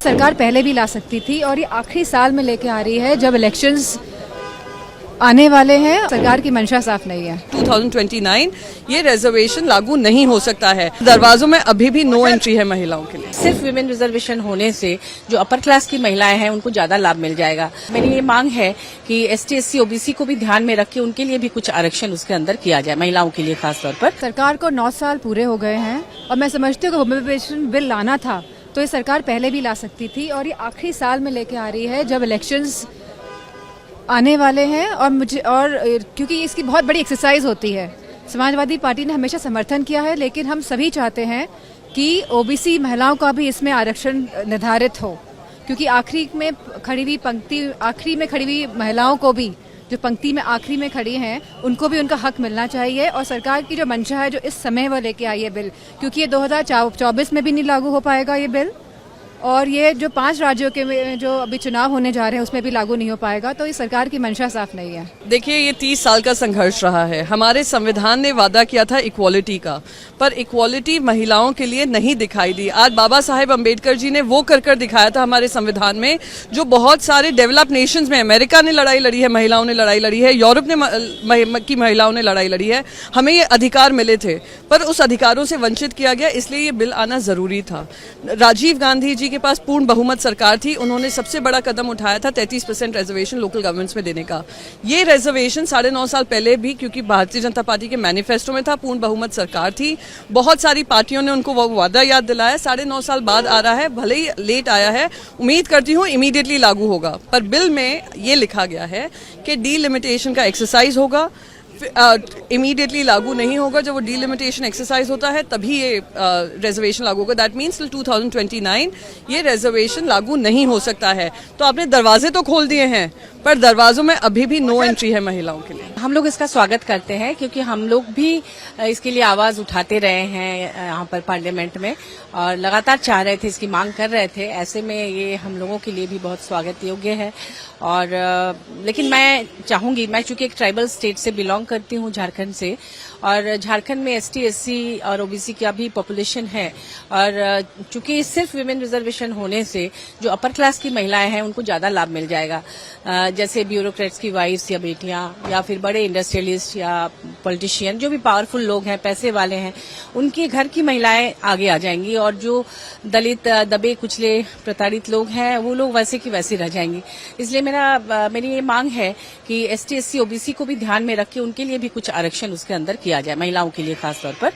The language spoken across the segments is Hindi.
सरकार पहले भी ला सकती थी और ये आखिरी साल में लेके आ रही है जब इलेक्शंस आने वाले हैं। सरकार की मंशा साफ नहीं है। 2029 ये रिजर्वेशन लागू नहीं हो सकता है। दरवाजों में अभी भी नो एंट्री है महिलाओं के लिए। सिर्फ विमेन रिजर्वेशन होने से जो अपर क्लास की महिलाएं हैं उनको ज्यादा लाभ मिल जाएगा। मेरी ये मांग है कि ST SC OBC को भी ध्यान में रख के उनके लिए भी कुछ आरक्षण उसके अंदर किया जाए, महिलाओं के लिए खासतौर पर। सरकार को 9 साल पूरे हो गए हैं और मैं समझती हूँ कि वुमेन बिल लाना था तो ये सरकार पहले भी ला सकती थी और ये आखिरी साल में लेके आ रही है जब इलेक्शंस आने वाले हैं और क्योंकि इसकी बहुत बड़ी एक्सरसाइज होती है। समाजवादी पार्टी ने हमेशा समर्थन किया है, लेकिन हम सभी चाहते हैं कि OBC महिलाओं का भी इसमें आरक्षण निर्धारित हो, क्योंकि आखिरी में खड़ी हुई महिलाओं को भी, जो पंक्ति में आखिरी में खड़ी हैं, उनको भी उनका हक मिलना चाहिए। और सरकार की जो मंशा है, जो इस समय वो लेके आई है बिल, क्योंकि ये 2024 में भी नहीं लागू हो पाएगा ये बिल, और ये जो 5 राज्यों के जो अभी चुनाव होने जा रहे हैं उसमें भी लागू नहीं हो पाएगा। तो इस सरकार की मंशा साफ नहीं है। देखिए, ये 30 साल का संघर्ष रहा है। हमारे संविधान ने वादा किया था इक्वालिटी का, पर इक्वालिटी महिलाओं के लिए नहीं दिखाई दी। आज बाबा साहेब अम्बेडकर जी ने वो कर दिखाया था हमारे संविधान में, जो बहुत सारे डेवलप नेशंस में, अमेरिका ने लड़ाई लड़ी है, महिलाओं ने लड़ाई लड़ी है, यूरोप की महिलाओं ने लड़ाई लड़ी है। हमें ये अधिकार मिले थे, पर उस अधिकारों से वंचित किया गया, इसलिए ये बिल आना जरूरी था। राजीव गांधी जी के पास पूर्ण बहुमत सरकार थी, उन्होंने सबसे बड़ा कदम उठाया था 33% रिजर्वेशन लोकल गवर्नमेंट्स में देने का। ये रिजर्वेशन 9.5 साल पहले भी, क्योंकि भारतीय जनता पार्टी के मैनिफेस्टो में था, पूर्ण बहुमत सरकार थी, बहुत सारी पार्टियों ने उनको वो वादा याद दिलाया। 9.5 साल बाद आ रहा है, भले ही लेट आया है, उम्मीद करती हूँ इमीडिएटली लागू होगा। पर बिल में ये लिखा गया है कि डीलिमिटेशन का एक्सरसाइज होगा, इमीडिएटली लागू नहीं होगा। जब वो डीलिमिटेशन एक्सरसाइज होता है तभी ये रिजर्वेशन लागू होगा। दैट मीन्स टिल 2029 ये रिजर्वेशन लागू नहीं हो सकता है। तो आपने दरवाजे तो खोल दिए हैं, पर दरवाजों में अभी भी नो एंट्री है महिलाओं के लिए। हम लोग इसका स्वागत करते हैं, क्योंकि हम लोग भी इसके लिए आवाज उठाते रहे हैं यहाँ पर पार्लियामेंट में, और लगातार चाह रहे थे, इसकी मांग कर रहे थे। ऐसे में ये हम लोगों के लिए भी बहुत स्वागत योग्य है। और लेकिन मैं चाहूंगी, मैं चूंकि एक ट्राइबल स्टेट से बिलोंग करती हूँ, झारखंड से, और झारखंड में ST SC और OBC का भी पॉपुलेशन है, और चूंकि सिर्फ विमेन रिजर्वेशन होने से जो अपर क्लास की महिलाएं हैं उनको ज्यादा लाभ मिल जाएगा। जैसे ब्यूरोक्रेट्स की वाइफ्स या बेटियां, या फिर बड़े इंडस्ट्रियलिस्ट या पॉलिटिशियन, जो भी पावरफुल लोग हैं, पैसे वाले हैं, उनके घर की महिलाएं आगे आ जाएंगी, और जो दलित, दबे कुचले, प्रताड़ित लोग हैं, वो लोग वैसे की वैसे रह जाएंगी। इसलिए मेरी ये मांग है कि ST SC OBC को भी ध्यान में रख के उनके लिए भी कुछ आरक्षण उसके अंदर किया जाए, महिलाओं के लिए खासतौर पर,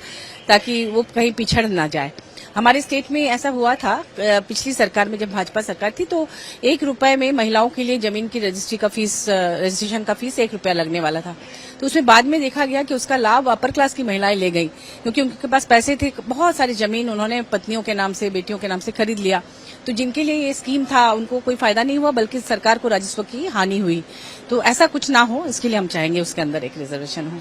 ताकि वो कहीं पिछड़ ना जाए। हमारे स्टेट में ऐसा हुआ था पिछली सरकार में, जब भाजपा सरकार थी, तो 1 रुपए में महिलाओं के लिए जमीन की रजिस्ट्रेशन का फीस 1 रुपया लगने वाला था। तो उसमें बाद में देखा गया कि उसका लाभ अपर क्लास की महिलाएं ले गई, क्योंकि उनके पास पैसे थे, बहुत सारी जमीन उन्होंने पत्नियों के नाम से, बेटियों के नाम से खरीद लिया। तो जिनके लिए ये स्कीम था उनको कोई फायदा नहीं हुआ, बल्कि सरकार को राजस्व की हानि हुई। तो ऐसा कुछ ना हो, इसके लिए हम चाहेंगे उसके अंदर एक रिजर्वेशन हो।